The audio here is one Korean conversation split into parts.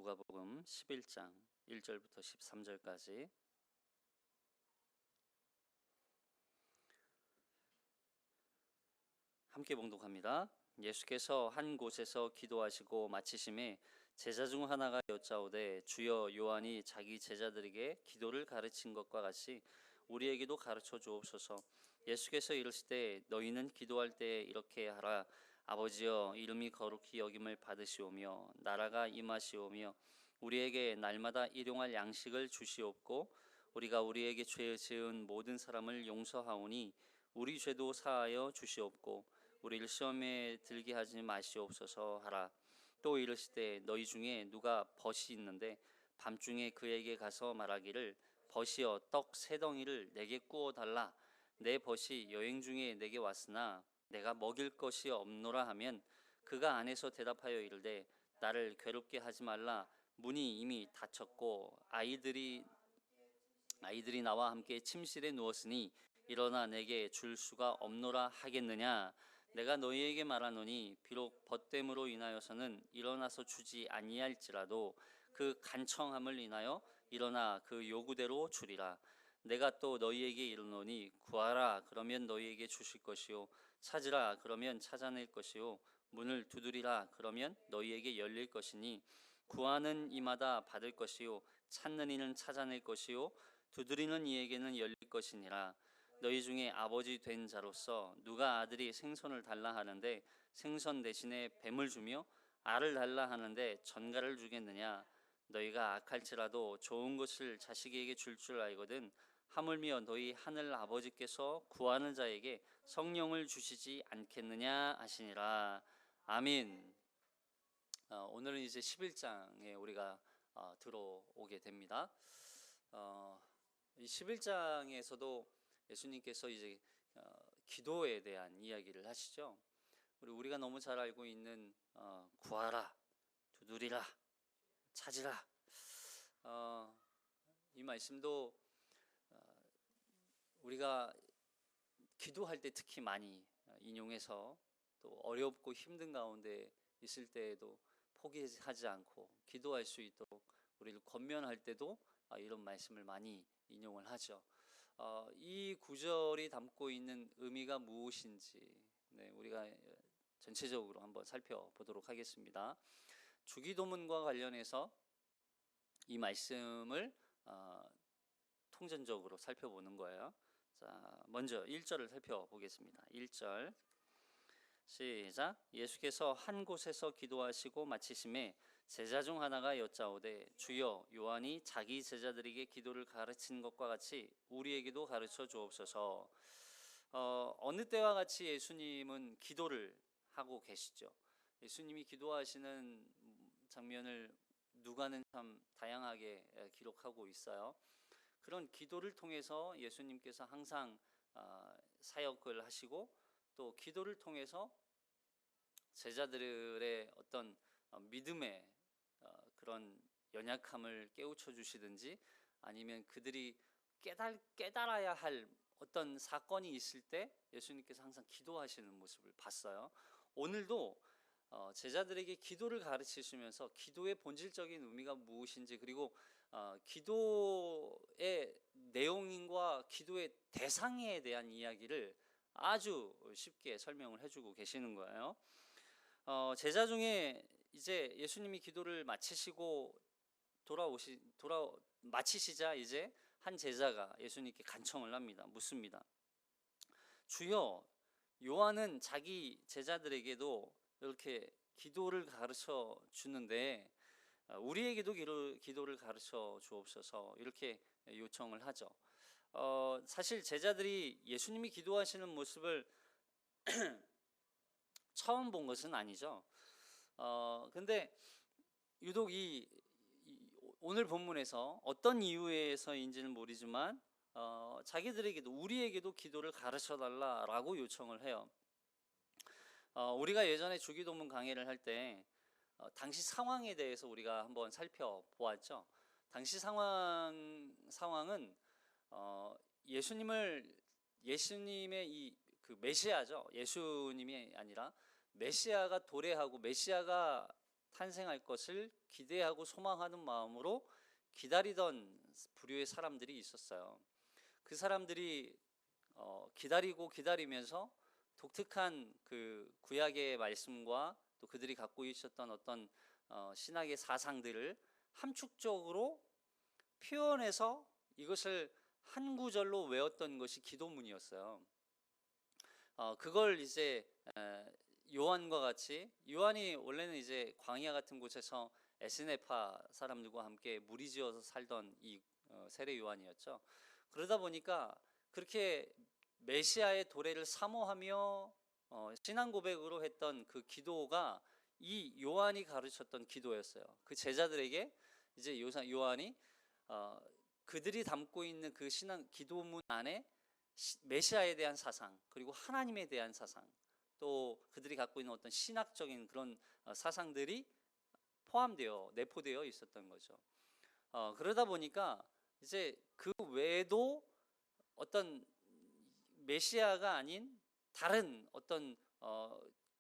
누가복음 11장 1절부터 13절까지. 함께 봉독합니다. 예수께서 한 곳에서 기도하시고 마치심에 제자 중 하나가 여짜오되 주여, 요한이 자기 제자들에게 기도를 가르친 것과 같이 우리에게도 가르쳐 주옵소서. 예수께서 이르시되 너희는 기도할 때 이렇게 하라. 아버지여, 이름이 거룩히 여김을 받으시오며 나라가 임하시오며 우리에게 날마다 일용할 양식을 주시옵고 우리가 우리에게 죄 지은 모든 사람을 용서하오니 우리 죄도 사하여 주시옵고 우리를 시험에 들게 하지 마시옵소서 하라. 또 이르시되 너희 중에 누가 벗이 있는데 밤중에 그에게 가서 말하기를 벗이여, 떡 세 덩이를 내게 구워 달라. 내 벗이 여행 중에 내게 왔으나 내가 먹일 것이 없노라 하면 그가 안에서 대답하여 이르되 나를 괴롭게 하지 말라. 문이 이미 닫혔고 아이들이 나와 함께 침실에 누웠으니 일어나 내게 줄 수가 없노라 하겠느냐. 내가 너희에게 말하노니 비록 벗됨으로 인하여서는 일어나서 주지 아니할지라도 그 간청함을 인하여 일어나 그 요구대로 주리라. 내가 또 너희에게 이르노니 구하라 그러면 너희에게 주실 것이요, 찾으라 그러면 찾아낼 것이요, 문을 두드리라 그러면 너희에게 열릴 것이니 구하는 이마다 받을 것이요, 찾는 이는 찾아낼 것이요, 두드리는 이에게는 열릴 것이니라. 너희 중에 아버지 된 자로서 누가 아들이 생선을 달라 하는데 생선 대신에 뱀을 주며 알을 달라 하는데 전갈을 주겠느냐. 너희가 악할지라도 좋은 것을 자식에게 줄 알거든 하물며 너희 하늘 아버지께서 구하는 자에게 성령을 주시지 않겠느냐 하시니라. 아멘. 오늘은 이제 11장에 우리가 들어오게 됩니다. 이 11장에서도 예수님께서 이제 기도에 대한 이야기를 하시죠. 우리가 너무 잘 알고 있는 구하라, 두드리라, 찾으라, 이 말씀도 우리가 기도할 때 특히 많이 인용해서 또 어렵고 힘든 가운데 있을 때에도 포기하지 않고 기도할 수 있도록 우리를 권면할 때도 이런 말씀을 많이 인용을 하죠. 이 구절이 담고 있는 의미가 무엇인지 우리가 전체적으로 한번 살펴보도록 하겠습니다. 주기도문과 관련해서 이 말씀을 통전적으로 살펴보는 거예요. 자, 먼저 1절을 살펴보겠습니다. 1절 시작. 예수께서 한 곳에서 기도하시고 마치심에 제자 중 하나가 여짜오되 주여, 요한이 자기 제자들에게 기도를 가르친 것과 같이 우리에게도 가르쳐 주옵소서. 어느 때와 같이 예수님은 기도를 하고 계시죠. 예수님이 기도하시는 장면을 누가는 참 다양하게 기록하고 있어요. 그런 기도를 통해서 예수님께서 항상 사역을 하시고 또 기도를 통해서 제자들의 어떤 믿음의 그런 연약함을 깨우쳐 주시든지 아니면 그들이 깨달아야 할 어떤 사건이 있을 때 예수님께서 항상 기도하시는 모습을 봤어요. 오늘도 제자들에게 기도를 가르치시면서 기도의 본질적인 의미가 무엇인지, 그리고 기도의 내용과 기도의 대상에 대한 이야기를 아주 쉽게 설명을 해주고 계시는 거예요. 제자 중에 이제 예수님이 기도를 마치시고 마치시자 이제 한 제자가 예수님께 간청을 합니다. 묻습니다. 주여, 요한은 자기 제자들에게도 이렇게 기도를 가르쳐 주는데 우리에게도 기도를 가르쳐 주옵소서, 이렇게 요청을 하죠. 사실 제자들이 예수님이 기도하시는 모습을 처음 본 것은 아니죠. 근데 유독 오늘 본문에서 어떤 이유에서인지는 모르지만 자기들에게도 우리에게도 기도를 가르쳐 달라라고 요청을 해요. 우리가 예전에 주기도문 강해를 할 때 당시 상황에 대해서 우리가 한번 살펴보았죠. 당시 상황은 예수님의 그 메시아죠. 예수님이 아니라 메시아가 도래하고 메시아가 탄생할 것을 기대하고 소망하는 마음으로 기다리던 부류의 사람들이 있었어요. 그 사람들이 기다리고 기다리면서 독특한 그 구약의 말씀과 또 그들이 갖고 있었던 어떤 신학의 사상들을 함축적으로 표현해서 이것을 한 구절로 외웠던 것이 기도문이었어요. 그걸 이제 요한과 같이, 요한이 원래는 이제 광야 같은 곳에서 에스네파 사람들과 함께 무리지어서 살던 이 세례 요한이었죠. 그러다 보니까 그렇게 메시아의 도래를 사모하며 신앙 고백으로 했던 그 기도가 이 요한이 가르쳤던 기도였어요. 그 제자들에게 이제 요한이 그들이 담고 있는 그 신앙 기도문 안에 메시아에 대한 사상, 그리고 하나님에 대한 사상, 또 그들이 갖고 있는 어떤 신학적인 그런 사상들이 내포되어 있었던 거죠. 그러다 보니까 이제 그 외에도 어떤 메시아가 아닌 다른 어떤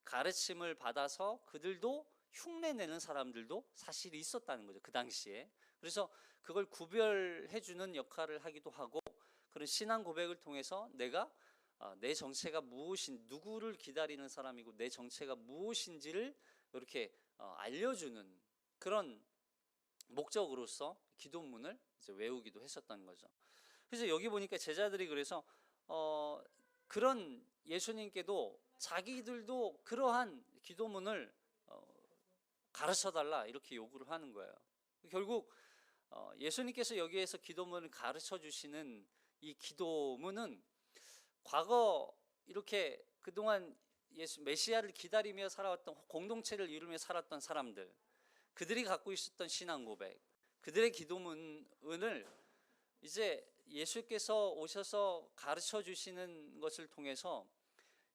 가르침을 받아서 그들도 흉내내는 사람들도 사실 있었다는 거죠, 그 당시에. 그래서 그걸 구별해주는 역할을 하기도 하고, 그런 신앙 고백을 통해서 내가 내 정체가 누구를 기다리는 사람이고 내 정체가 무엇인지를 이렇게 알려주는 그런 목적으로서 기도문을 이제 외우기도 했었던 거죠. 그래서 여기 보니까 제자들이 그래서 그런 예수님께도 자기들도 그러한 기도문을 가르쳐달라 이렇게 요구를 하는 거예요. 결국 예수님께서 여기에서 기도문을 가르쳐 주시는 이 기도문은 과거 이렇게 그동안 메시아를 기다리며 살아왔던, 공동체를 이루며 살았던 사람들, 그들이 갖고 있었던 신앙 고백, 그들의 기도문을 이제 예수께서 오셔서 가르쳐 주시는 것을 통해서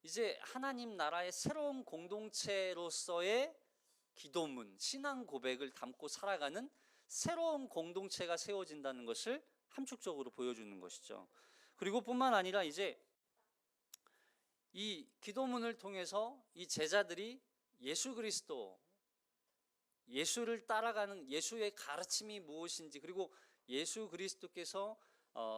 이제 하나님 나라의 새로운 공동체로서의 기도문, 신앙 고백을 담고 살아가는 새로운 공동체가 세워진다는 것을 함축적으로 보여주는 것이죠. 그리고 뿐만 아니라 이제 이 기도문을 통해서 이 제자들이 예수 그리스도, 예수를 따라가는 예수의 가르침이 무엇인지, 그리고 예수 그리스도께서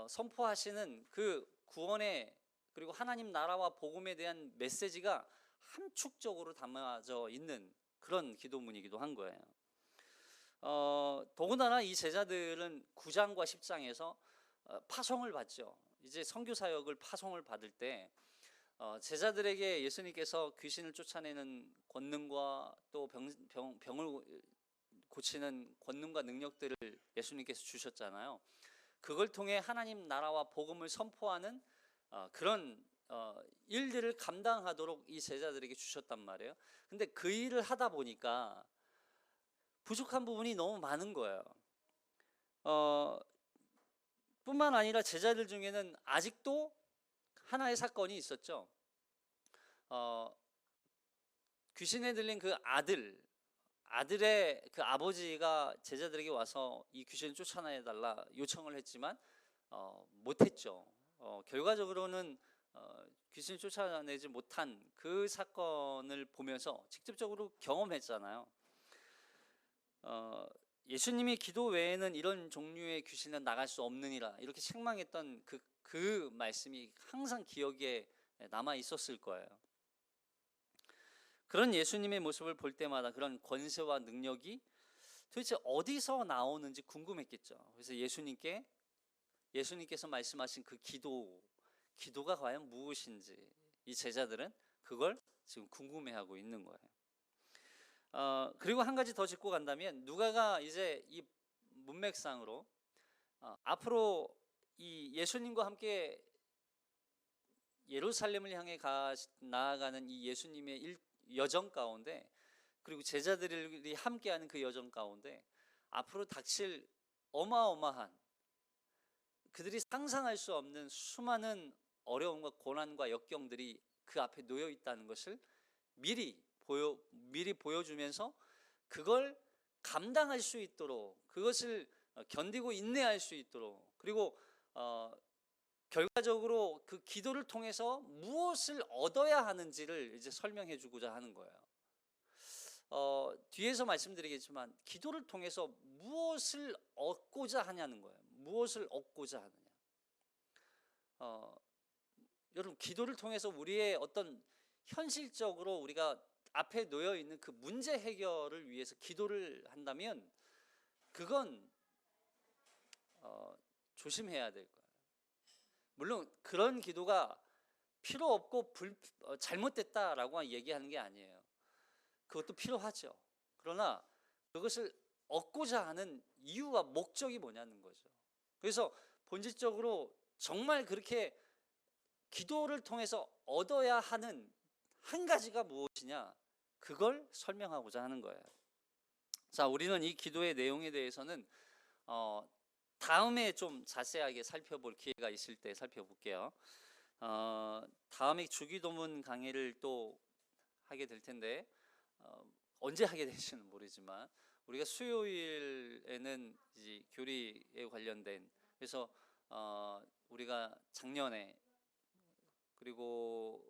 선포하시는 그 구원의, 그리고 하나님 나라와 복음에 대한 메시지가 함축적으로 담아져 있는 그런 기도문이기도 한 거예요. 더군다나 이 제자들은 9장과 10장에서 파송을 받죠. 이제 선교 사역을 파송을 받을 때 제자들에게 예수님께서 귀신을 쫓아내는 권능과 또 병을 고치는 권능과 능력들을 예수님께서 주셨잖아요. 그걸 통해 하나님 나라와 복음을 선포하는 그런 일들을 감당하도록 이 제자들에게 주셨단 말이에요. 근데 그 일을 하다 보니까 부족한 부분이 너무 많은 거예요. 뿐만 아니라 제자들 중에는 아직도 하나의 사건이 있었죠. 귀신에 들린 그 아들의 그 아버지가 제자들에게 와서 이 귀신을 쫓아내달라 요청을 했지만 못했죠. 결과적으로는 귀신을 쫓아내지 못한 그 사건을 보면서 직접적으로 경험했잖아요. 예수님이 기도 외에는 이런 종류의 귀신은 나갈 수 없느니라 이렇게 책망했던 그 말씀이 항상 기억에 남아 있었을 거예요. 그런 예수님의 모습을 볼 때마다 그런 권세와 능력이 도대체 어디서 나오는지 궁금했겠죠. 그래서 예수님께서 말씀하신 그 기도가 과연 무엇인지 이 제자들은 그걸 지금 궁금해하고 있는 거예요. 그리고 한 가지 더 짚고 간다면, 누가가 이제 이 문맥상으로 앞으로 이 예수님과 함께 예루살렘을 향해 나아가는 이 예수님의 여정 가운데, 그리고 제자들이 함께하는 그 여정 가운데 앞으로 닥칠 어마어마한, 그들이 상상할 수 없는 수많은 어려움과 고난과 역경들이 그 앞에 놓여 있다는 것을 미리 보여주면서 그걸 감당할 수 있도록, 그것을 견디고 인내할 수 있도록, 그리고 결과적으로 그 기도를 통해서 무엇을 얻어야 하는지를 이제 설명해 주고자 하는 거예요. 뒤에서 말씀드리겠지만 기도를 통해서 무엇을 얻고자 하냐는 거예요. 무엇을 얻고자 하느냐. 여러분, 기도를 통해서 우리의 어떤 현실적으로 우리가 앞에 놓여 있는 그 문제 해결을 위해서 기도를 한다면 그건 조심해야 될 거예요. 물론 그런 기도가 필요 없고 잘못됐다라고 얘기하는 게 아니에요. 그것도 필요하죠. 그러나 그것을 얻고자 하는 이유와 목적이 뭐냐는 거죠. 그래서 본질적으로 정말 그렇게 기도를 통해서 얻어야 하는 한 가지가 무엇이냐, 그걸 설명하고자 하는 거예요. 자, 우리는 이 기도의 내용에 대해서는 다음에 좀 자세하게 살펴볼 기회가 있을 때 살펴볼게요. 다음에 주기도문 강의를 또 하게 될 텐데 언제 하게 될지는 모르지만 우리가 수요일에는 이제 교리에 관련된, 그래서 우리가 작년에 그리고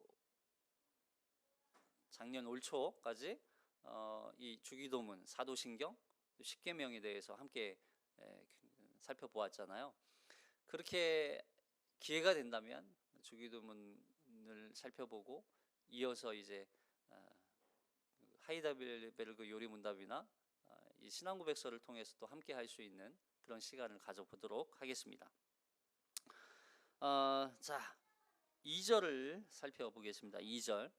작년 올 초까지 이 주기도문, 사도신경, 십계명에 대해서 함께 살펴보았잖아요. 그렇게 기회가 된다면 주기도문을 살펴보고 이어서 이제 하이델베르그 요리문답이나 이 신앙고백서를 통해서 또 함께 할 수 있는 그런 시간을 가져보도록 하겠습니다. 자, 2절을 살펴보겠습니다. 2절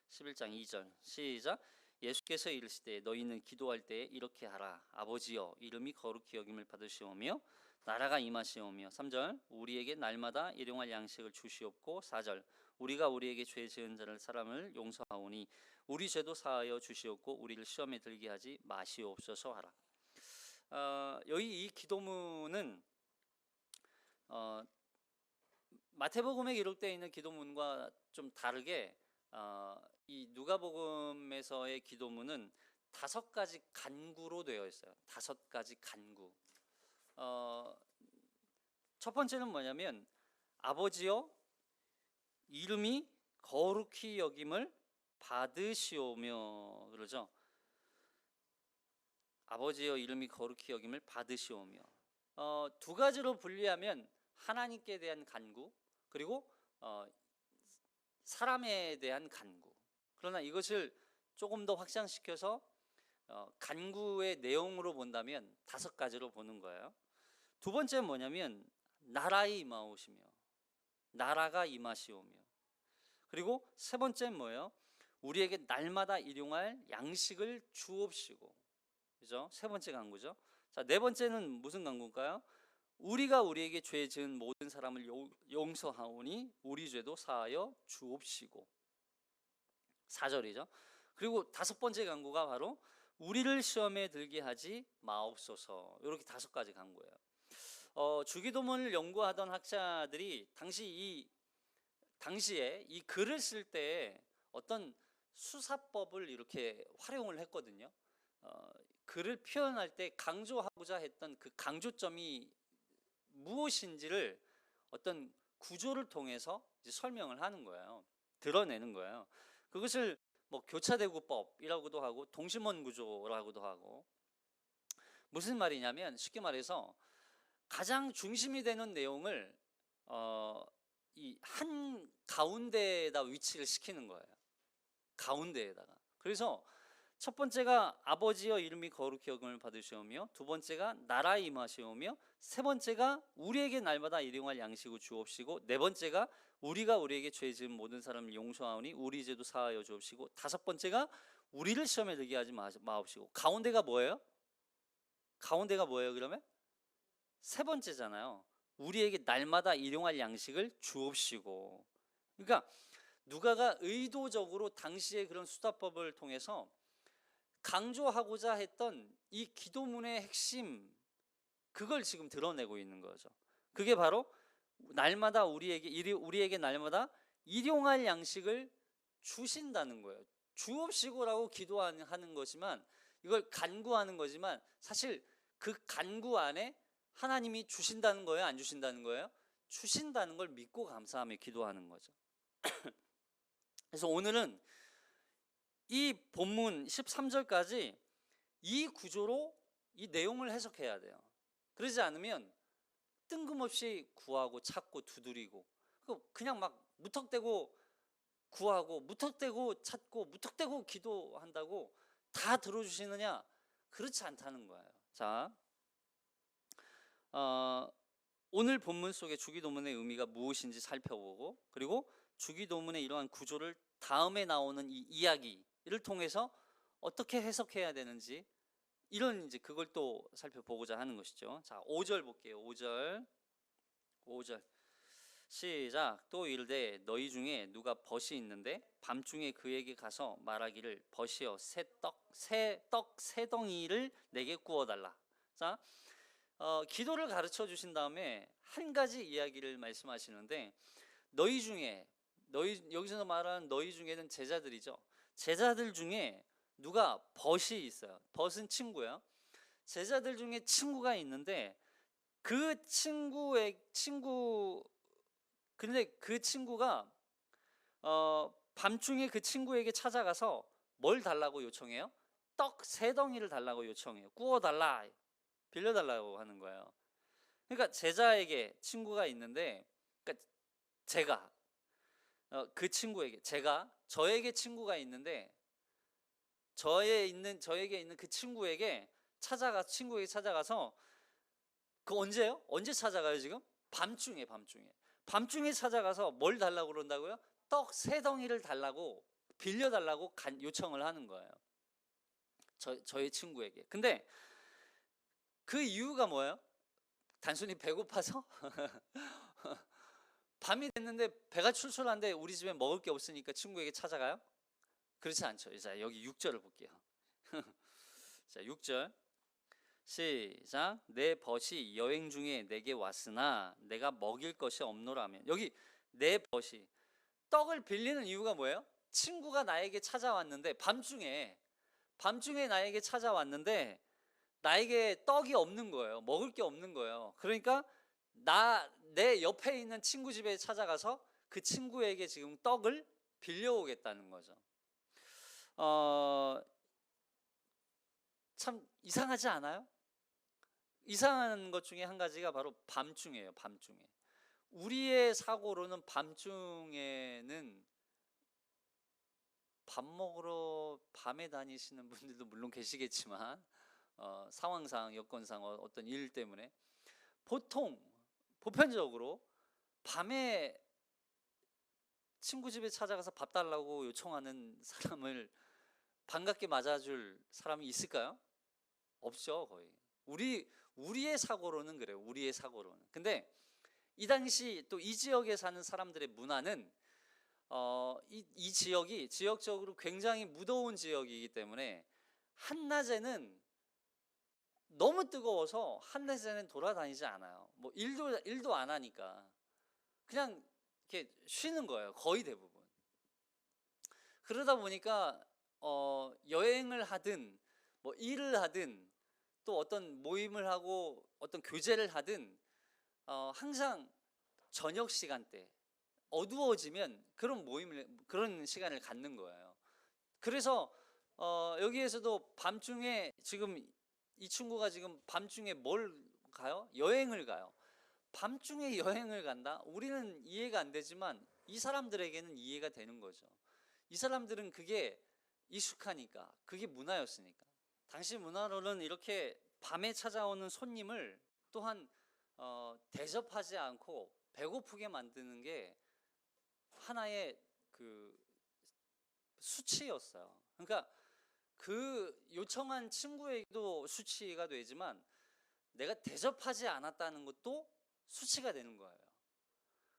11장 2절 시작. 예수께서 이르시되 너희는 기도할 때 이렇게 하라. 아버지여, 이름이 거룩히 여김을 받으시오며 나라가 임하시오며. 3절 우리에게 날마다 일용할 양식을 주시옵고. 4절 우리가 우리에게 죄 지은 자를 사람을 용서하오니 우리 죄도 사하여 주시옵고 우리를 시험에 들게 하지 마시옵소서 하라. 여기 이 기도문은 마태복음에 기록되어 있는 기도문과 좀 다르게 이 누가복음에서의 기도문은 5가지 간구로 되어 있어요. 5가지 간구. 첫 번째는 뭐냐면 아버지여, 이름이 거룩히 여김을 받으시오며, 그러죠. 아버지여, 이름이 거룩히 여김을 받으시오며. 2가지로 분리하면 하나님께 대한 간구, 그리고 사람에 대한 간구. 그러나 이것을 조금 더 확장시켜서 간구의 내용으로 본다면 5가지로 보는 거예요. 두 번째는 뭐냐면 나라에 임하오시며, 나라가 임하시오며. 그리고 세 번째는 뭐예요? 우리에게 날마다 일용할 양식을 주옵시고. 그죠? 세 번째 간구죠. 자, 네 번째는 무슨 간구일까요? 우리가 우리에게 죄 지은 모든 사람을 용서하오니 우리 죄도 사하여 주옵시고. 4절이죠. 그리고 5번째 간구가 바로 우리를 시험에 들게 하지 마옵소서. 이렇게 5가지 간구예요. 주기도문을 연구하던 학자들이 당시에 이 글을 쓸 때 어떤 수사법을 이렇게 활용을 했거든요. 글을 표현할 때 강조하고자 했던 그 강조점이 무엇인지를 어떤 구조를 통해서 이제 설명을 하는 거예요. 드러내는 거예요. 그것을 뭐 교차대구법이라고도 하고 동심원 구조라고도 하고. 무슨 말이냐면 쉽게 말해서 가장 중심이 되는 내용을 이 한 가운데에다 위치를 시키는 거예요. 가운데에다가. 그래서 첫 번째가 아버지여, 이름이 거룩히 여김을 받으시오며, 두 번째가 나라에 임하시오며, 세 번째가 우리에게 날마다 일용할 양식을 주옵시고, 네 번째가 우리가 우리에게 죄 지은 모든 사람을 용서하오니 우리 죄도 사하여 주옵시고, 5번째가 우리를 시험에 들게 하지 마옵시고. 가운데가 뭐예요? 가운데가 뭐예요 그러면? 세 번째잖아요. 우리에게 날마다 일용할 양식을 주옵시고. 그러니까 누가가 의도적으로 당시의 그런 수사법을 통해서 강조하고자 했던 이 기도문의 핵심, 그걸 지금 드러내고 있는 거죠. 그게 바로 날마다 우리에게 날마다 일용할 양식을 주신다는 거예요. 주옵시고라고 기도하는 거지만, 이걸 간구하는 거지만 사실 그 간구 안에 하나님이 주신다는 거예요, 안 주신다는 거예요? 주신다는 걸 믿고 감사하며 기도하는 거죠. 그래서 오늘은 이 본문 13절까지 이 구조로 이 내용을 해석해야 돼요. 그러지 않으면 뜬금없이 구하고 찾고 두드리고 그냥 막 무턱대고 구하고 무턱대고 찾고 무턱대고 기도한다고 다 들어주시느냐? 그렇지 않다는 거예요. 자, 오늘 본문 속의 주기도문의 의미가 무엇인지 살펴보고, 그리고 주기도문의 이러한 구조를 다음에 나오는 이 이야기를 통해서 어떻게 해석해야 되는지, 이런 이제 그걸 또 살펴보고자 하는 것이죠. 자, 5절 볼게요. 5절 시작. 또 이르되 너희 중에 누가 벗이 있는데 밤중에 그에게 가서 말하기를 벗이여 새 덩이를 내게 구워 달라. 자, 기도를 가르쳐 주신 다음에 한 가지 이야기를 말씀하시는데, 여기서 말하는 너희 중에는 제자들이죠. 제자들 중에 누가 벗이 있어요. 벗은 친구예요. 제자들 중에 친구가 있는데 근데 그 친구가 밤중에 그 친구에게 찾아가서 뭘 달라고 요청해요? 떡 3덩이를 달라고 요청해요. 구워달라, 빌려달라고 하는 거예요. 그러니까 제자에게 친구가 있는데, 그러니까 제가 그 친구에게, 저에게 친구가 있는데 저에게 있는 그 친구에게 찾아가서, 그 언제요? 언제 찾아가요 지금? 밤중에 찾아가서 뭘 달라고 그런다고요? 떡 3덩이를 달라고, 빌려달라고 요청을 하는 거예요. 저의 친구에게. 근데 그 이유가 뭐예요? 단순히 배고파서? 밤이 됐는데 배가 출출한데 우리 집에 먹을 게 없으니까 친구에게 찾아가요? 그렇지 않죠. 자, 여기 6절을 볼게요. 자, 6절 시작. 내 벗이 여행 중에 내게 왔으나 내가 먹일 것이 없노라면. 여기 내 벗이, 떡을 빌리는 이유가 뭐예요? 친구가 나에게 찾아왔는데, 밤중에 나에게 찾아왔는데 나에게 떡이 없는 거예요. 먹을 게 없는 거예요. 그러니까 내 옆에 있는 친구 집에 찾아가서 그 친구에게 지금 떡을 빌려오겠다는 거죠. 참 이상하지 않아요? 이상한 것 중에 한 가지가 바로 밤중이에요. 밤중에 우리의 사고로는 밤중에는 밥 먹으러 밤에 다니시는 분들도 물론 계시겠지만, 상황상 여건상 어떤 일 때문에 보편적으로 밤에 친구 집에 찾아가서 밥 달라고 요청하는 사람을 반갑게 맞아줄 사람이 있을까요? 없죠. 거의. 우리의 사고로는 그래요. 우리의 사고로는. 근데 이 당시 또 이 지역에 사는 사람들의 문화는 이 지역이 지역적으로 굉장히 무더운 지역이기 때문에 한낮에는 너무 뜨거워서 한낮에는 돌아다니지 않아요. 뭐 일도 안 하니까 그냥 이렇게 쉬는 거예요. 거의 대부분. 그러다 보니까 여행을 하든 뭐 일을 하든 또 어떤 모임을 하고 어떤 교제를 하든 항상 저녁 시간대 어두워지면 그런 시간을 갖는 거예요. 그래서 여기에서도 밤중에 지금 이 친구가 지금 밤중에 뭘 가요? 여행을 가요. 밤중에 여행을 간다? 우리는 이해가 안 되지만 이 사람들에게는 이해가 되는 거죠. 이 사람들은 그게 익숙하니까, 그게 문화였으니까. 당시 문화로는 이렇게 밤에 찾아오는 손님을 또한 대접하지 않고 배고프게 만드는 게 하나의 그 수치였어요. 그러니까 그 요청한 친구에게도 수치가 되지만 내가 대접하지 않았다는 것도 수치가 되는 거예요.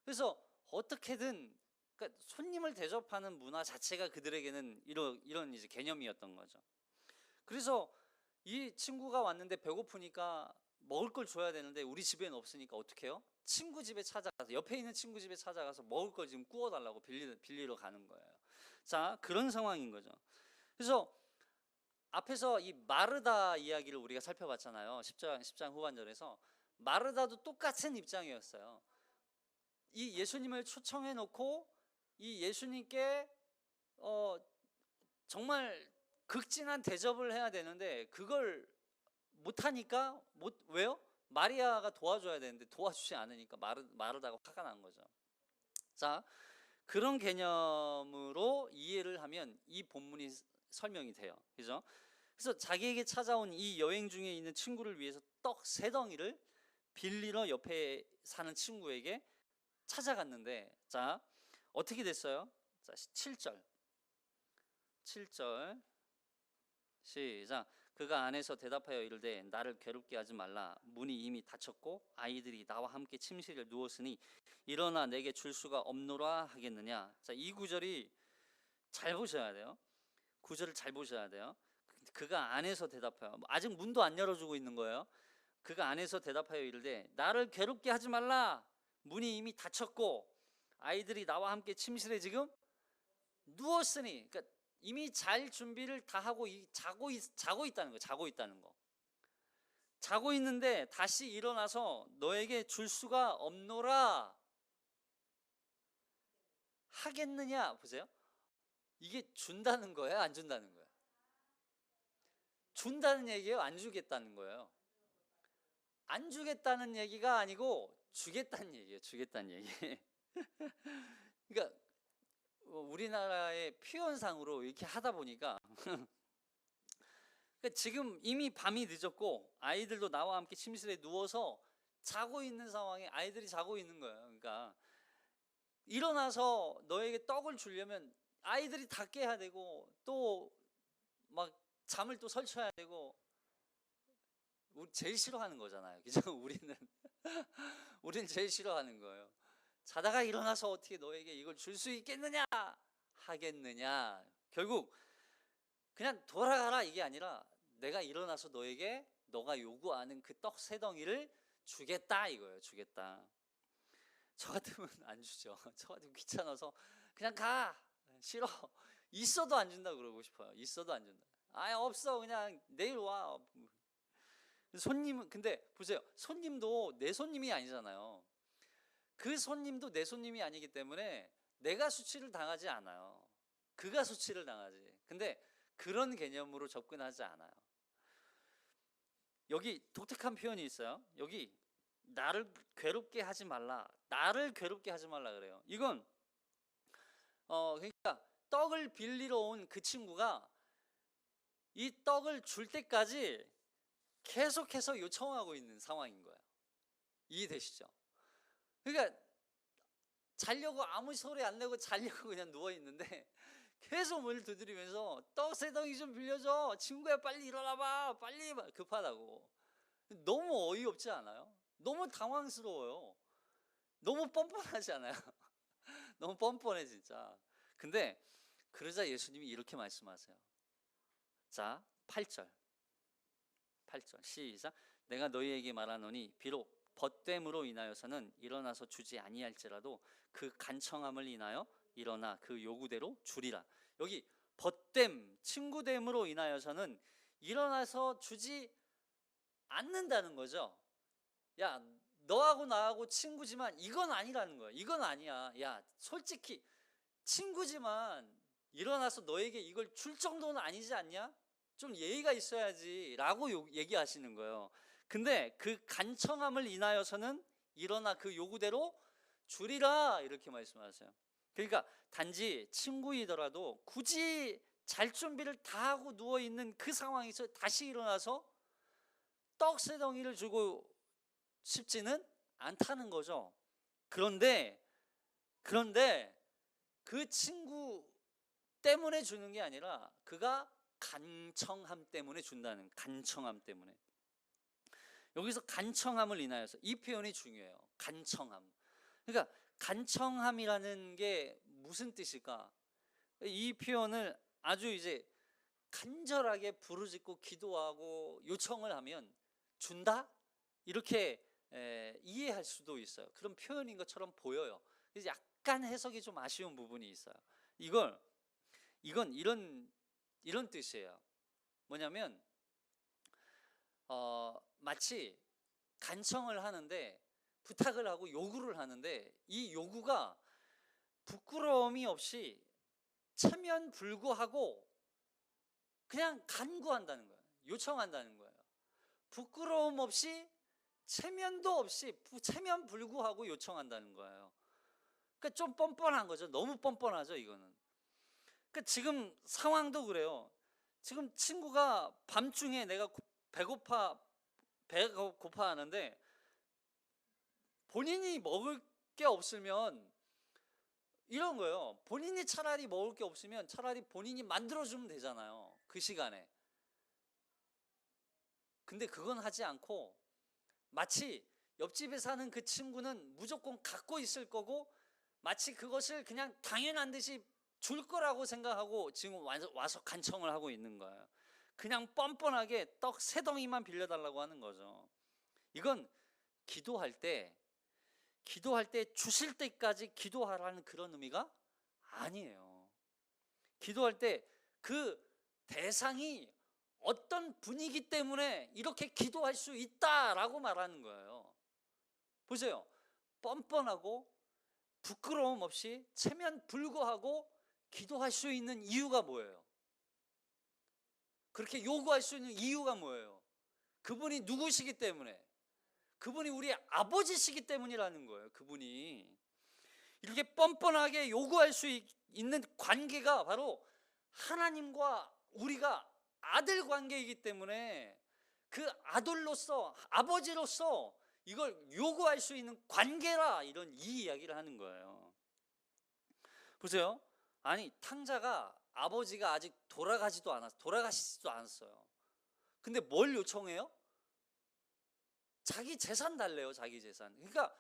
그래서 어떻게든, 그러니까 손님을 대접하는 문화 자체가 그들에게는 이런 이제 개념이었던 거죠. 그래서 이 친구가 왔는데 배고프니까 먹을 걸 줘야 되는데 우리 집에는 없으니까 어떻게 해요? 친구 집에 찾아가서, 옆에 있는 친구 집에 찾아가서 먹을 걸 지금 구워달라고 빌리러 가는 거예요. 자, 그런 상황인 거죠. 그래서 앞에서 이 마르다 이야기를 우리가 살펴봤잖아요. 10장 후반절에서. 마르다도 똑같은 입장이었어요. 이 예수님을 초청해 놓고 이 예수님께 정말 극진한 대접을 해야 되는데 그걸 못하니까 왜요? 마리아가 도와줘야 되는데 도와주지 않으니까 마르다가 화가 난 거죠. 자, 그런 개념으로 이해를 하면 이 본문이 설명이 돼요. 그죠? 그래서 자기에게 찾아온 이 여행 중에 있는 친구를 위해서 떡 3덩이를 빌리러 옆에 사는 친구에게 찾아갔는데, 자, 어떻게 됐어요? 자, 7절 시작. 그가 안에서 대답하여 이르되 나를 괴롭게 하지 말라. 문이 이미 닫혔고 아이들이 나와 함께 침실에 누웠으니 일어나 내게 줄 수가 없노라 하겠느냐. 자, 이 구절이 잘 보셔야 돼요. 구절을 잘 보셔야 돼요. 그가 안에서 대답하여, 아직 문도 안 열어주고 있는 거예요. 그가 안에서 대답하여 이르되 나를 괴롭게 하지 말라. 문이 이미 닫혔고 아이들이 나와 함께 침실에 지금 누웠으니, 그러니까 이미 잘 준비를 다 하고 자고 있다는 거. 자고 있는데 다시 일어나서 너에게 줄 수가 없노라 하겠느냐. 보세요. 이게 준다는 거예요, 안 준다는 거예요? 준다는 얘기예요, 안 주겠다는 거예요? 안 주겠다는 얘기가 아니고 주겠다는 얘기예요. 주겠다는 얘기. 그러니까 우리나라의 표현상으로 이렇게 하다 보니까 그러니까 지금 이미 밤이 늦었고 아이들도 나와 함께 침실에 누워서 자고 있는 상황에 아이들이 자고 있는 거예요. 그러니까 일어나서 너에게 떡을 주려면 아이들이 다 깨야 되고 또 막 잠을 또 설쳐야 되고, 우리 제일 싫어하는 거잖아요. 그죠? 우리는 제일 싫어하는 거예요. 자다가 일어나서 어떻게 너에게 이걸 줄 수 있겠느냐 하겠느냐. 결국 그냥 돌아가라 이게 아니라 내가 일어나서 너에게 너가 요구하는 그 떡 3덩이를 주겠다 이거예요. 주겠다. 저 같으면 안 주죠. 저 같으면 귀찮아서 그냥 가. 싫어. 있어도 안 준다 그러고 싶어요. 있어도 안 준다. 아예 없어. 그냥 내일 와. 손님은, 근데 보세요. 손님도 내 손님이 아니잖아요. 그 손님도 내 손님이 아니기 때문에 내가 수치를 당하지 않아요. 그가 수치를 당하지. 근데 그런 개념으로 접근하지 않아요. 여기 독특한 표현이 있어요. 여기 나를 괴롭게 하지 말라. 나를 괴롭게 하지 말라 그래요. 이건 그러니까 떡을 빌리러 온 그 친구가 이 떡을 줄 때까지 계속해서 요청하고 있는 상황인 거예요. 이해되시죠? 그러니까 자려고 아무 소리 안 내고 자려고 그냥 누워 있는데 계속 문을 두드리면서 떡 3덩이 좀 빌려줘. 친구야 빨리 일어나봐. 빨리. 급하다고. 너무 어이없지 않아요? 너무 당황스러워요. 너무 뻔뻔하지 않아요? 너무 뻔뻔해 진짜. 근데 그러자 예수님이 이렇게 말씀하세요. 자, 8절 시작. 내가 너희에게 말하노니 비록 벗됨으로 인하여서는 일어나서 주지 아니할지라도 그 간청함을 인하여 일어나 그 요구대로 주리라. 여기 벗됨, 친구됨으로 인하여서는 일어나서 주지 않는다는 거죠. 야, 너하고 나하고 친구지만 이건 아니라는 거야. 이건 아니야. 야, 솔직히 친구지만 일어나서 너에게 이걸 줄 정도는 아니지 않냐? 좀 예의가 있어야지 라고 얘기하시는 거예요. 근데 그 간청함을 인하여서는 일어나 그 요구대로 주리라 이렇게 말씀하세요. 그러니까 단지 친구이더라도 굳이 잘 준비를 다 하고 누워있는 그 상황에서 다시 일어나서 떡 3덩이를 주고 싶지는 않다는 거죠. 그런데 그 친구 때문에 주는 게 아니라 그가 간청함 때문에 준다는, 간청함 때문에. 여기서 간청함을 인하여서, 이 표현이 중요해요. 간청함. 그러니까 간청함이라는 게 무슨 뜻일까? 이 표현을 아주 이제 간절하게 부르짖고 기도하고 요청을 하면 준다? 이렇게 이해할 수도 있어요. 그런 표현인 것처럼 보여요. 그래서 약간 해석이 좀 아쉬운 부분이 있어요. 이건 이런 뜻이에요. 뭐냐면 마치 간청을 하는데, 부탁을 하고 요구를 하는데 이 요구가 부끄러움이 없이 체면불구하고 그냥 간구한다는 거예요. 요청한다는 거예요. 부끄러움 없이, 체면도 없이, 체면 불구하고 요청한다는 거예요. 그러니까 좀 뻔뻔한 거죠. 너무 뻔뻔하죠, 이거는. 그러니까 지금 상황도 그래요. 지금 친구가 밤중에 내가 배가 고파 하는데 본인이 먹을 게 없으면 이런 거예요. 본인이 차라리 먹을 게 없으면 차라리 본인이 만들어주면 되잖아요, 그 시간에. 근데 그건 하지 않고 마치 옆집에 사는 그 친구는 무조건 갖고 있을 거고 마치 그것을 그냥 당연한 듯이 줄 거라고 생각하고 지금 와서 간청을 하고 있는 거예요. 그냥 뻔뻔하게 떡 3덩이만 빌려달라고 하는 거죠. 이건 기도할 때 주실 때까지 기도하라는 그런 의미가 아니에요. 기도할 때 그 대상이 어떤 분이기 때문에 이렇게 기도할 수 있다라고 말하는 거예요. 보세요. 뻔뻔하고 부끄러움 없이 체면 불구하고 기도할 수 있는 이유가 뭐예요? 그렇게 요구할 수 있는 이유가 뭐예요? 그분이 누구시기 때문에, 그분이 우리 아버지시기 때문이라는 거예요. 그분이 이렇게 뻔뻔하게 요구할 수 있는 관계가 바로 하나님과 우리가 아들 관계이기 때문에 그 아들로서, 아버지로서 이걸 요구할 수 있는 관계라, 이런 이 이야기를 하는 거예요. 보세요. 아니, 탕자가 아버지가 아직 돌아가시지도 않았어요. 근데 뭘 요청해요? 자기 재산 달래요, 자기 재산. 그러니까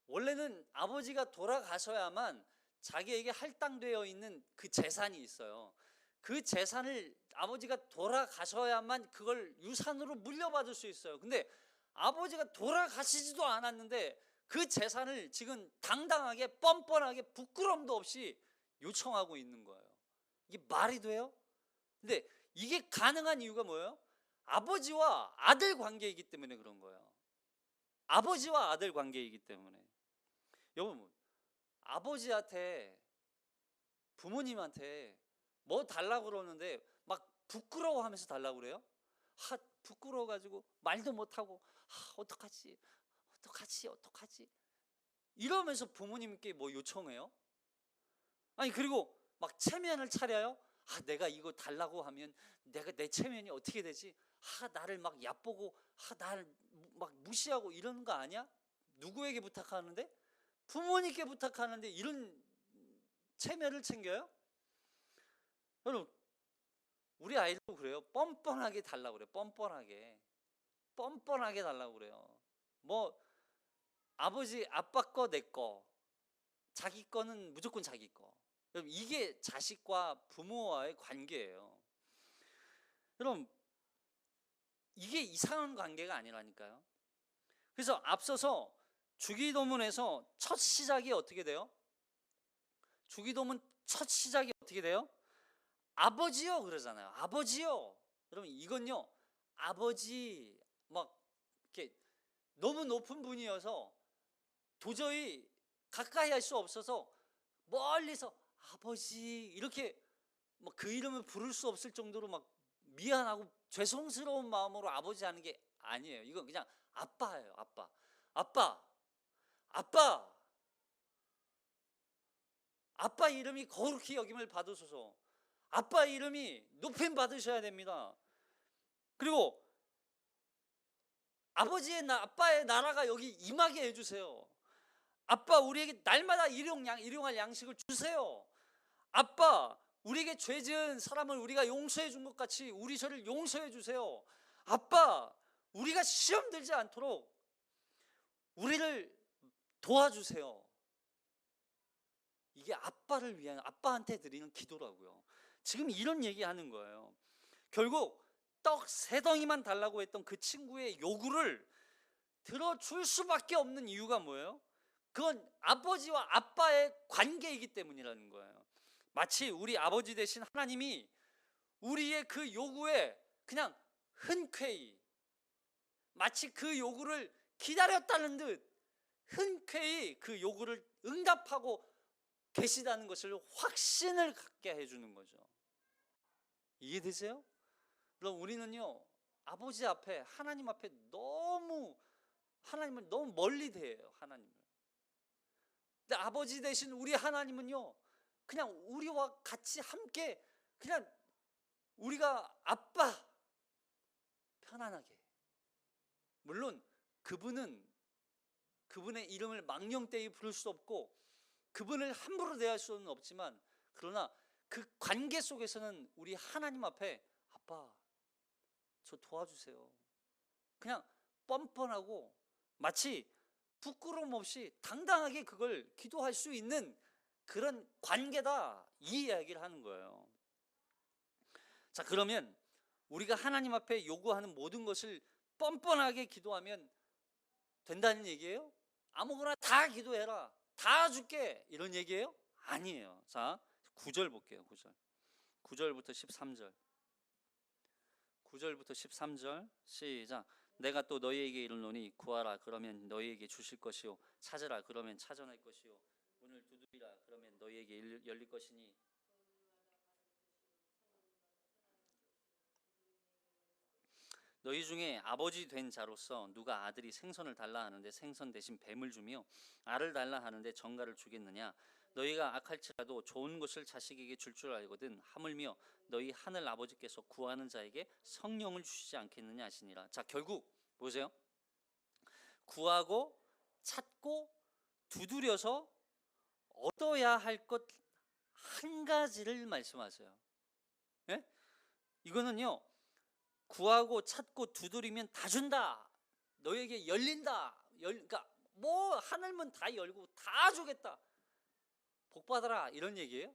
원래는 아버지가 돌아가셔야만 자기에게 할당되어 있는 그 재산이 있어요. 그 재산을 아버지가 돌아가셔야만 그걸 유산으로 물려받을 수 있어요. 근데 아버지가 돌아가시지도 않았는데 그 재산을 지금 당당하게 뻔뻔하게 부끄럼도 없이 요청하고 있는 거예요. 이게 말이 돼요? 근데 이게 가능한 이유가 뭐예요? 아버지와 아들 관계이기 때문에 그런 거예요. 아버지와 아들 관계이기 때문에. 여러분, 아버지한테, 부모님한테 뭐 달라고 그러는데 막 부끄러워하면서 달라고 그래요? 부끄러워가지고 말도 못하고 어떡하지 이러면서 부모님께 뭐 요청해요? 아니, 그리고 막 체면을 차려요? 내가 이거 달라고 하면 내 체면이 어떻게 되지? 나를 막 얕보고 나를 막 무시하고 이러는 거 아니야? 누구에게 부탁하는데? 부모님께 부탁하는데 이런 체면을 챙겨요? 여러분, 우리 아이들도 그래요. 뻔뻔하게 달라고 그래요. 뻔뻔하게 달라고 그래요. 뭐 아빠 거, 내 거, 자기 거는 무조건 자기 거. 여러분, 이게 자식과 부모와의 관계예요. 여러분, 이게 이상한 관계가 아니라니까요. 그래서 앞서서 주기도문에서 첫 시작이 어떻게 돼요? 주기도문 첫 시작이 어떻게 돼요? 아버지요 그러잖아요. 아버지요. 여러분, 이건요, 아버지 막 이렇게 너무 높은 분이어서 도저히 가까이 할 수 없어서 멀리서 아버지 이렇게 뭐 그 이름을 부를 수 없을 정도로 막 미안하고 죄송스러운 마음으로 아버지 하는 게 아니에요. 이건 그냥 아빠예요. 아빠 이름이 거룩히 여김을 받으소서. 아빠 이름이 높임 받으셔야 됩니다. 그리고 아빠의 나라가 여기 임하게 해주세요. 아빠, 우리에게 날마다 일용할 양식을 주세요. 아빠, 우리에게 죄 지은 사람을 우리가 용서해 준 것 같이 우리 죄를 용서해 주세요. 아빠, 우리가 시험 들지 않도록 우리를 도와주세요. 이게 아빠를 위한, 아빠한테 드리는 기도라고요. 지금 이런 얘기하는 거예요. 결국 떡 3덩이만 달라고 했던 그 친구의 요구를 들어줄 수밖에 없는 이유가 뭐예요? 그건 아버지와 아빠의 관계이기 때문이라는 거예요. 마치 우리 아버지 되신 하나님이 우리의 그 요구에 그냥 흔쾌히, 마치 그 요구를 기다렸다는 듯 흔쾌히 그 요구를 응답하고 계시다는 것을 확신을 갖게 해주는 거죠. 이해되세요? 물론 우리는요, 아버지 앞에, 하나님 앞에 하나님을 너무 멀리 대해요, 하나님을. 근데 아버지 대신 우리 하나님은요, 그냥 우리와 같이 함께, 그냥 우리가 아빠 편안하게. 물론 그분의 이름을 망령되이 부를 수 없고 그분을 함부로 대할 수는 없지만, 그러나 그 관계 속에서는 우리 하나님 앞에 아빠 저 도와주세요, 그냥 뻔뻔하고 마치 부끄러움 없이 당당하게 그걸 기도할 수 있는 그런 관계다, 이 이야기를 하는 거예요. 자, 그러면 우리가 하나님 앞에 요구하는 모든 것을 뻔뻔하게 기도하면 된다는 얘기예요? 아무거나 다 기도해라, 다 줄게, 이런 얘기예요? 아니에요. 자, 9절 볼게요. 9절부터 13절. 9절부터 13절 시작. 내가 또 너희에게 이르노니 구하라 그러면 너희에게 주실 것이요, 찾으라 그러면 찾아낼 것이요, 문을 두드리라 그러면 너희에게 열릴 것이니 너희 중에 아버지 된 자로서 누가 아들이 생선을 달라 하는데 생선 대신 뱀을 주며 알을 달라 하는데 정갈을 주겠느냐? 너희가 악할지라도 좋은 것을 자식에게 줄 알거든 하물며 너희 하늘 아버지께서 구하는 자에게 성령을 주시지 않겠느냐 하시니라. 자, 결국 보세요. 구하고 찾고 두드려서 얻어야 할 것 한 가지를 말씀하세요. 예? 이거는요, 구하고 찾고 두드리면 다 준다, 너에게 열린다, 그러니까 뭐 하늘문 다 열고 다 주겠다, 복 받아라, 이런 얘기예요?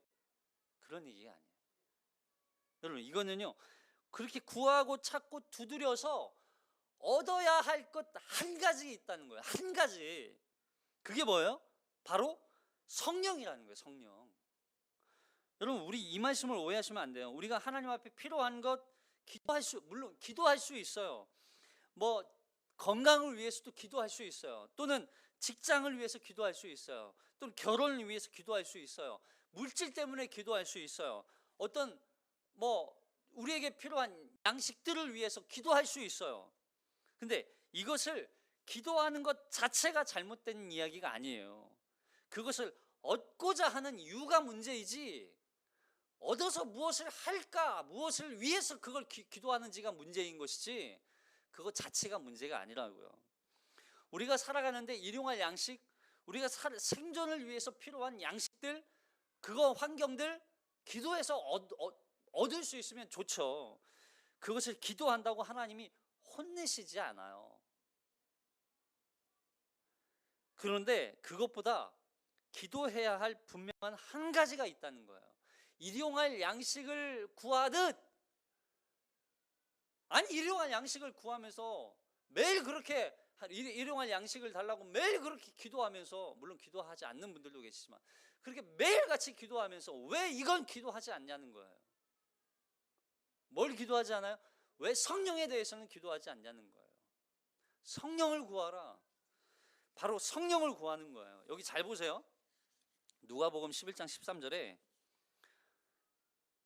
그런 얘기가 아니에요. 여러분, 이거는요, 그렇게 구하고 찾고 두드려서 얻어야 할 것 한 가지 있다는 거예요. 한 가지. 그게 뭐예요? 바로 성령이라는 거예요. 성령. 여러분, 우리 이 말씀을 오해하시면 안 돼요. 우리가 하나님 앞에 필요한 것 물론 기도할 수 있어요. 뭐 건강을 위해서도 기도할 수 있어요. 또는 직장을 위해서 기도할 수 있어요. 또는 결혼을 위해서 기도할 수 있어요. 물질 때문에 기도할 수 있어요. 어떤 뭐 우리에게 필요한 양식들을 위해서 기도할 수 있어요. 근데 이것을 기도하는 것 자체가 잘못된 이야기가 아니에요. 그것을 얻고자 하는 이유가 문제이지, 얻어서 무엇을 할까, 무엇을 위해서 그걸 기도하는지가 문제인 것이지, 그것 자체가 문제가 아니라고요. 우리가 살아가는데 일용할 양식, 우리가 생존을 위해서 필요한 양식들, 그거 환경들 기도해서 얻을 수 있으면 좋죠. 그것을 기도한다고 하나님이 혼내시지 않아요. 그런데 그것보다 기도해야 할 분명한 한 가지가 있다는 거예요. 일용할 양식을 구하듯, 아니 일용할 양식을 구하면서 매일 그렇게 일용할 양식을 달라고 매일 그렇게 기도하면서, 물론 기도하지 않는 분들도 계시지만 그렇게 매일같이 기도하면서 왜 이건 기도하지 않냐는 거예요. 뭘 기도하지 않아요? 왜 성령에 대해서는 기도하지 않냐는 거예요. 성령을 구하라. 바로 성령을 구하는 거예요. 여기 잘 보세요. 누가복음 11장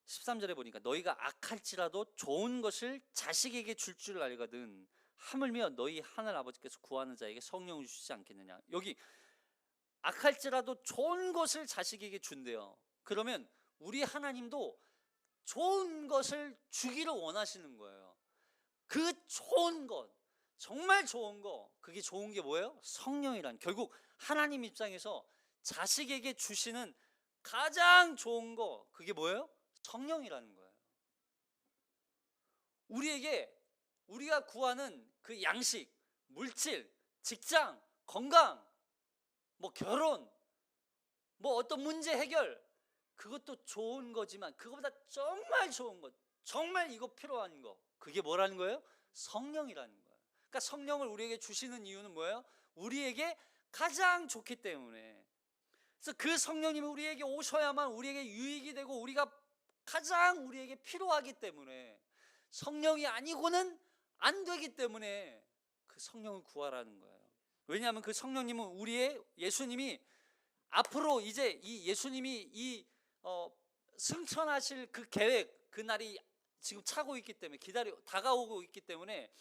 13절에 보니까 너희가 악할지라도 좋은 것을 자식에게 줄 알거든 하물며 너희 하늘 아버지께서 구하는 자에게 성령을 주시지 않겠느냐. 여기 악할지라도 좋은 것을 자식에게 준대요. 그러면 우리 하나님도 좋은 것을 주기를 원하시는 거예요. 그 좋은 것, 정말 좋은 거, 그게 좋은 게 뭐예요? 성령이란. 결국 하나님 입장에서 자식에게 주시는 가장 좋은 거, 그게 뭐예요? 성령이라는 거예요. 우리가 구하는 그 양식, 물질, 직장, 건강, 뭐 결혼, 뭐 어떤 문제 해결, 그것도 좋은 거지만 그거보다 정말 좋은 것, 정말 이거 필요한 거, 그게 뭐라는 거예요? 성령이라는 거예요. 그러니까 성령을 우리에게 주시는 이유는 뭐예요? 우리에게 가장 좋기 때문에. 그래서 그 성령님이 우리에게 오셔야만 우리에게 유익이 되고 우리가 가장 우리에게 필요하기 때문에, 성령이 아니고는 안 되기 때문에 그 성령을 구하라는 거예요. 왜냐하면 그 성령님은 예수님이 앞으로 이제 이 예수님이 승천하실 그 계획, 그날이 지금 차고 있기 때문에 다가오고 있기 때문에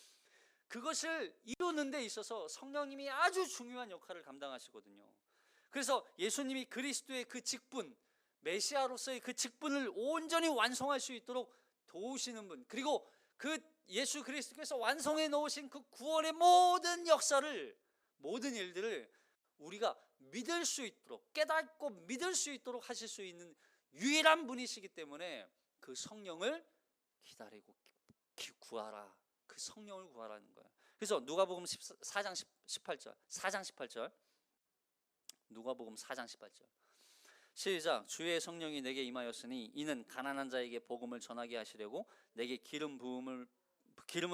그것을 이루는 데 있어서 성령님이 아주 중요한 역할을 감당하시거든요. 그래서 예수님이 그리스도의 그 직분, 메시아로서의 그 직분을 온전히 완성할 수 있도록 도우시는 분, 그리고 그 예수 그리스도께서 완성해 놓으신 그 구원의 모든 역사를, 모든 일들을 우리가 믿을 수 있도록, 깨닫고 믿을 수 있도록 하실 수 있는 유일한 분이시기 때문에 그 성령을 기다리고 구하라. 그 성령을 구하라는 거예요. 그래서 누가복음 4장 18절 누가복음 4장 18절 시작. 주의 성령이 내게 임하였으니 이는 가난한 자에게 복음을 전하게 하시려고 내게 기름을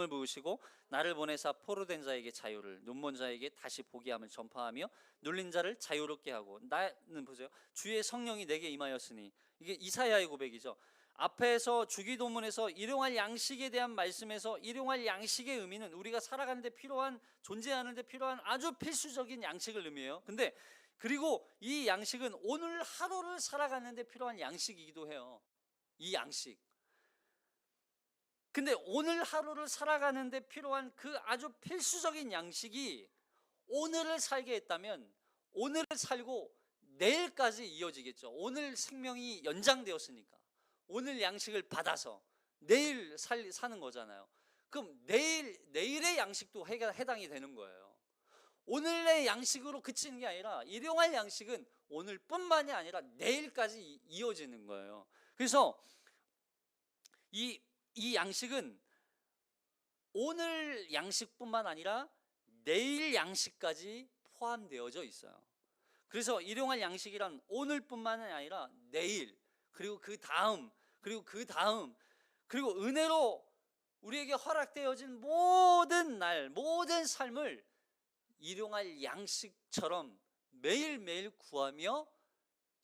부으시고 나를 보내사 포로된 자에게 자유를, 눈먼 자에게 다시 보게 함을 전파하며 눌린 자를 자유롭게 하고. 나는 보세요. 주의 성령이 내게 임하였으니, 이게 이사야의 고백이죠. 앞에서 주기도문에서 일용할 양식에 대한 말씀에서 일용할 양식의 의미는 우리가 살아가는 데 필요한, 존재하는 데 필요한 아주 필수적인 양식을 의미해요. 근데 그리고 이 양식은 오늘 하루를 살아가는 데 필요한 양식이기도 해요. 이 양식. 근데 오늘 하루를 살아가는 데 필요한 그 아주 필수적인 양식이 오늘을 살게 했다면 오늘을 살고 내일까지 이어지겠죠. 오늘 생명이 연장되었으니까 오늘 양식을 받아서 내일 사는 거잖아요. 그럼 내일의 양식도 해당이 되는 거예요. 오늘의 양식으로 그치는 게 아니라 일용할 양식은 오늘뿐만이 아니라 내일까지 이어지는 거예요. 그래서 이 양식은 오늘 양식뿐만 아니라 내일 양식까지 포함되어져 있어요. 그래서 일용할 양식이란 오늘뿐만 아니라 내일, 그리고 그 다음, 그리고 그 다음, 그리고 은혜로 우리에게 허락되어진 모든 날, 모든 삶을 일용할 양식처럼 매일매일 구하며,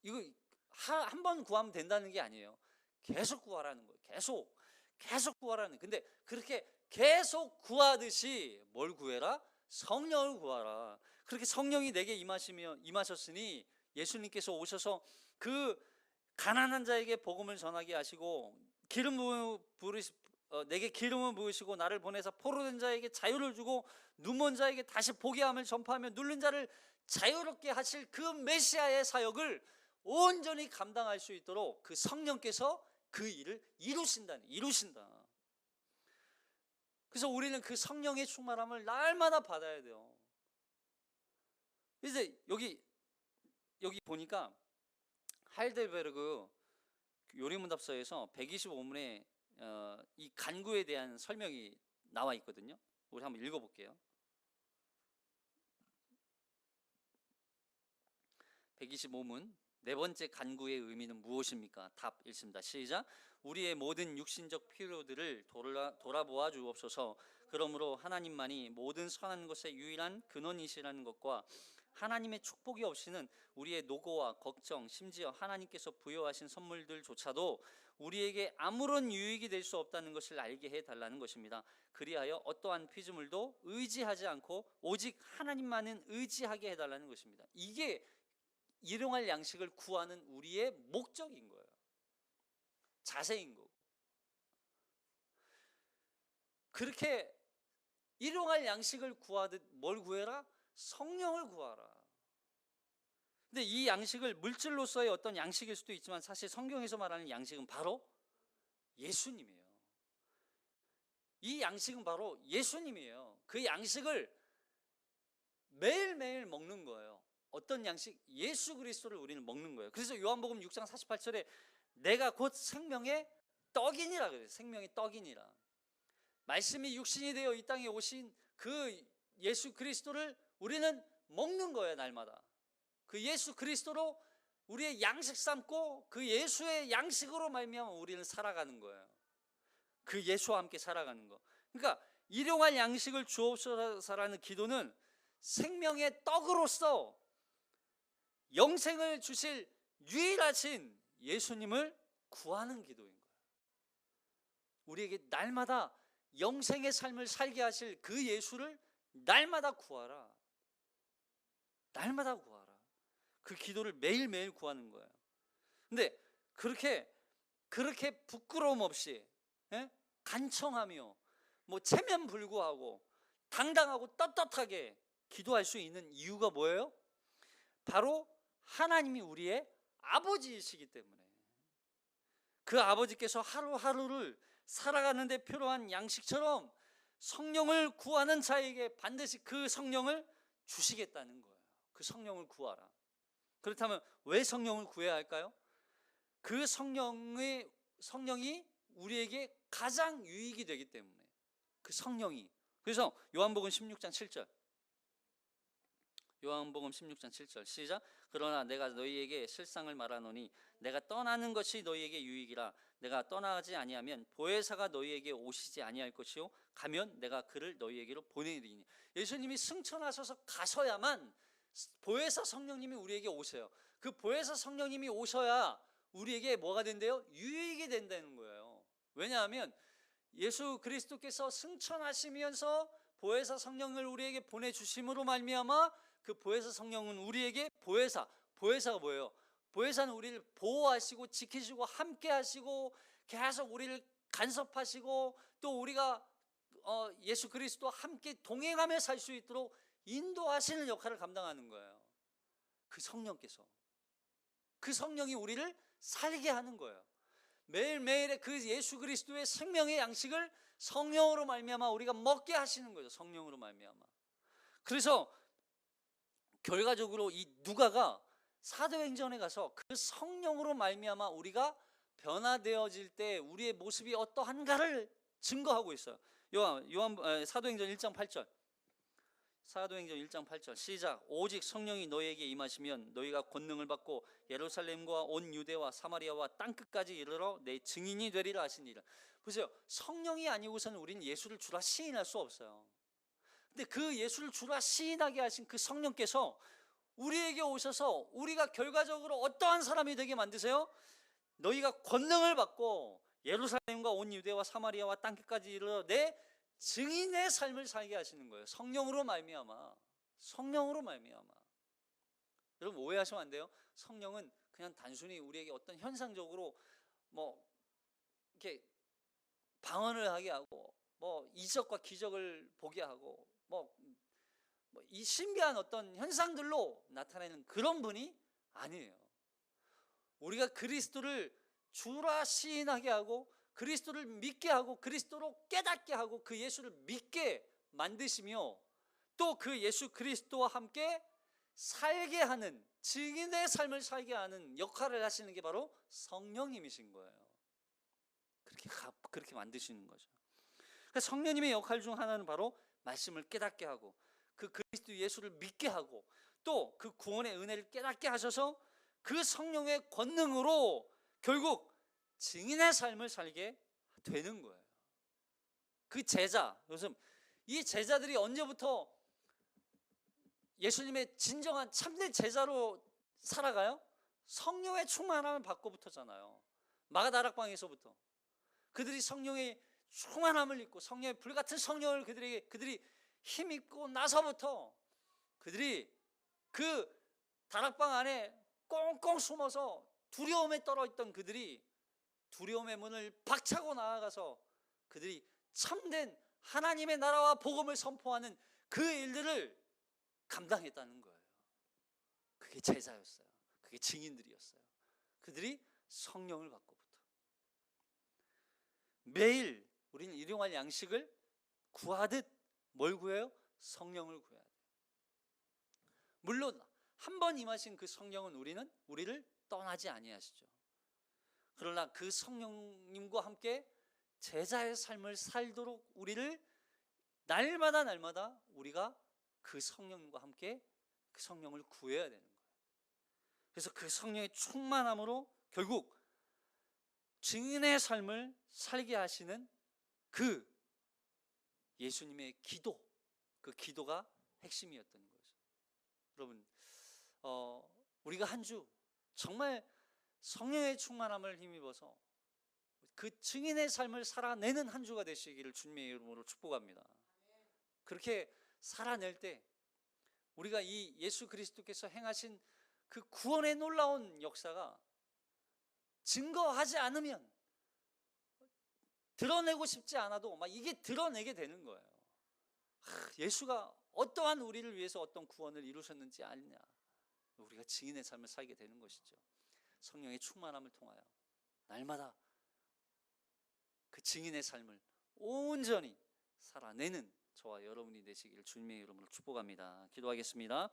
이거 한 번 구하면 된다는 게 아니에요. 계속 구하라는 거예요. 계속 구하라는. 근데 그렇게 계속 구하듯이 뭘 구해라? 성령을 구하라. 그렇게 성령이 내게 임하셨으니 예수님께서 오셔서 그 가난한 자에게 복음을 전하게 하시고 내게 기름을 부으시고 나를 보내서 포로된 자에게 자유를 주고 눈먼 자에게 다시 보게 함을 전파하며 눌린 자를 자유롭게 하실 그 메시아의 사역을 온전히 감당할 수 있도록 그 성령께서 그 일을 이루신다. 그래서 우리는 그 성령의 충만함을 날마다 받아야 돼요. 이제 여기 보니까 하이델베르그 요리문답서에서 125문에 이 간구에 대한 설명이 나와 있거든요. 우리 한번 읽어볼게요. 125문 네 번째 간구의 의미는 무엇입니까? 답 읽습니다. 시작. 우리의 모든 육신적 필요들을 돌아보아 주옵소서. 그러므로 하나님만이 모든 선한 것의 유일한 근원이시라는 것과 하나님의 축복이 없이는 우리의 노고와 걱정, 심지어 하나님께서 부여하신 선물들조차도 우리에게 아무런 유익이 될 수 없다는 것을 알게 해달라는 것입니다. 그리하여 어떠한 피조물도 의지하지 않고 오직 하나님만은 의지하게 해달라는 것입니다. 이게 일용할 양식을 구하는 우리의 목적인 거예요. 자세인 거고. 그렇게 일용할 양식을 구하듯 뭘 구해라? 성령을 구하라. 근데 이 양식을 물질로서의 어떤 양식일 수도 있지만 사실 성경에서 말하는 양식은 바로 예수님이에요. 이 양식은 바로 예수님이에요. 그 양식을 매일매일 먹는 거예요. 어떤 양식? 예수 그리스도를 우리는 먹는 거예요. 그래서 요한복음 6장 48절에 내가 곧 생명의 떡이니라 그래요. 생명의 떡이니라. 말씀이 육신이 되어 이 땅에 오신 그 예수 그리스도를 우리는 먹는 거예요. 날마다 그 예수 그리스도로 우리의 양식 삼고 그 예수의 양식으로 말미암아 우리는 살아가는 거예요. 그 예수와 함께 살아가는 거. 그러니까 일용할 양식을 주옵소서라는 기도는 생명의 떡으로서 영생을 주실 유일하신 예수님을 구하는 기도인 거예요. 우리에게 날마다 영생의 삶을 살게 하실 그 예수를 날마다 구하라. 날마다 구하라. 그 기도를 매일매일 구하는 거예요. 근데 그렇게 부끄러움 없이 예? 간청하며 뭐 체면불구하고 당당하고 떳떳하게 기도할 수 있는 이유가 뭐예요? 바로 하나님이 우리의 아버지이시기 때문에, 그 아버지께서 하루하루를 살아가는 데 필요한 양식처럼 성령을 구하는 자에게 반드시 그 성령을 주시겠다는 거예요. 그 성령을 구하라. 그렇다면 왜 성령을 구해야 할까요? 그 성령이 우리에게 가장 유익이 되기 때문에, 그 성령이. 그래서 요한복음 16장 7절, 요한복음 16장 7절 시작. 그러나 내가 너희에게 실상을 말하노니 내가 떠나는 것이 너희에게 유익이라. 내가 떠나지 아니하면 보혜사가 너희에게 오시지 아니할 것이요 가면 내가 그를 너희에게로 보내리니. 예수님이 승천하셔서 가셔야만 보혜사 성령님이 우리에게 오세요. 그 보혜사 성령님이 오셔야 우리에게 뭐가 된대요? 유익이 된다는 거예요. 왜냐하면 예수 그리스도께서 승천하시면서 보혜사 성령을 우리에게 보내주심으로 말미암아 그 보혜사 성령은 우리에게 보혜사가 뭐예요? 보혜사는 우리를 보호하시고 지키시고 함께 하시고 계속 우리를 간섭하시고 또 우리가 예수 그리스도와 함께 동행하며 살 수 있도록 인도하시는 역할을 감당하는 거예요. 그 성령께서, 그 성령이 우리를 살게 하는 거예요. 매일매일의 그 예수 그리스도의 생명의 양식을 성령으로 말미암아 우리가 먹게 하시는 거죠. 성령으로 말미암아. 그래서 결과적으로 이 누가가 사도행전에 가서 그 성령으로 말미암아 우리가 변화되어질 때 우리의 모습이 어떠한가를 증거하고 있어요. 사도행전 1장 8절, 사도행전 1장 8절 시작. 오직 성령이 너희에게 임하시면 너희가 권능을 받고 예루살렘과 온 유대와 사마리아와 땅끝까지 이르러 내 증인이 되리라 하시니라. 보세요. 성령이 아니고서는 우리는 예수를 주라 시인할 수 없어요. 근데 그 예수를 주라 시인하게 하신 그 성령께서 우리에게 오셔서 우리가 결과적으로 어떠한 사람이 되게 만드세요? 너희가 권능을 받고 예루살렘과 온 유대와 사마리아와 땅끝까지 이르러 내 증인의 삶을 살게 하시는 거예요. 성령으로 말미암아. 성령으로 말미암아. 여러분 오해하시면 안 돼요. 성령은 그냥 단순히 우리에게 어떤 현상적으로 뭐 이렇게 방언을 하게 하고 뭐 이적과 기적을 보게 하고 뭐 이 신비한 어떤 현상들로 나타내는 그런 분이 아니에요. 우리가 그리스도를 주라 시인하게 하고 그리스도를 믿게 하고 그리스도로 깨닫게 하고 그 예수를 믿게 만드시며 또 그 예수 그리스도와 함께 살게 하는, 증인의 삶을 살게 하는 역할을 하시는 게 바로 성령님이신 거예요. 그렇게 만드시는 거죠. 그러니까 성령님의 역할 중 하나는 바로 말씀을 깨닫게 하고 그 그리스도 예수를 믿게 하고 또 그 구원의 은혜를 깨닫게 하셔서 그 성령의 권능으로 결국 증인의 삶을 살게 되는 거예요. 그 제자, 요즘 이 제자들이 언제부터 예수님의 진정한 참된 제자로 살아가요? 성령의 충만함을 받고부터잖아요. 마가다락방에서부터 그들이 성령의 충만함을 입고 성령의 불같은 성령을 그들이 힘입고 나서부터 그들이 그 다락방 안에 꽁꽁 숨어서 두려움에 떨어있던 그들이 두려움의 문을 박차고 나아가서 그들이 참된 하나님의 나라와 복음을 선포하는 그 일들을 감당했다는 거예요. 그게 제자였어요. 그게 증인들이었어요. 그들이 성령을 받고부터 매일 우리는 일용할 양식을 구하듯 뭘 구해요? 성령을 구해야 돼요. 물론 한 번 임하신 그 성령은 우리를 떠나지 아니하시죠. 그러나 그 성령님과 함께 제자의 삶을 살도록 우리를 날마다 우리가 그 성령님과 함께 그 성령을 구해야 되는 거예요. 그래서 그 성령의 충만함으로 결국 증인의 삶을 살게 하시는 그 예수님의 기도, 그 기도가 핵심이었던 거죠. 여러분, 우리가 한 주 정말 성령의 충만함을 힘입어서 그 증인의 삶을 살아내는 한 주가 되시기를 주님의 이름으로 축복합니다. 그렇게 살아낼 때 우리가 이 예수 그리스도께서 행하신 그 구원의 놀라운 역사가 증거하지 않으면 드러내고 싶지 않아도 막 이게 드러내게 되는 거예요. 예수가 어떠한 우리를 위해서 어떤 구원을 이루셨는지 아느냐, 우리가 증인의 삶을 살게 되는 것이죠. 성령의 충만함을 통하여 날마다 그 증인의 삶을 온전히 살아내는 저와 여러분이 되시기를 주님의 이름으로 축복합니다. 기도하겠습니다.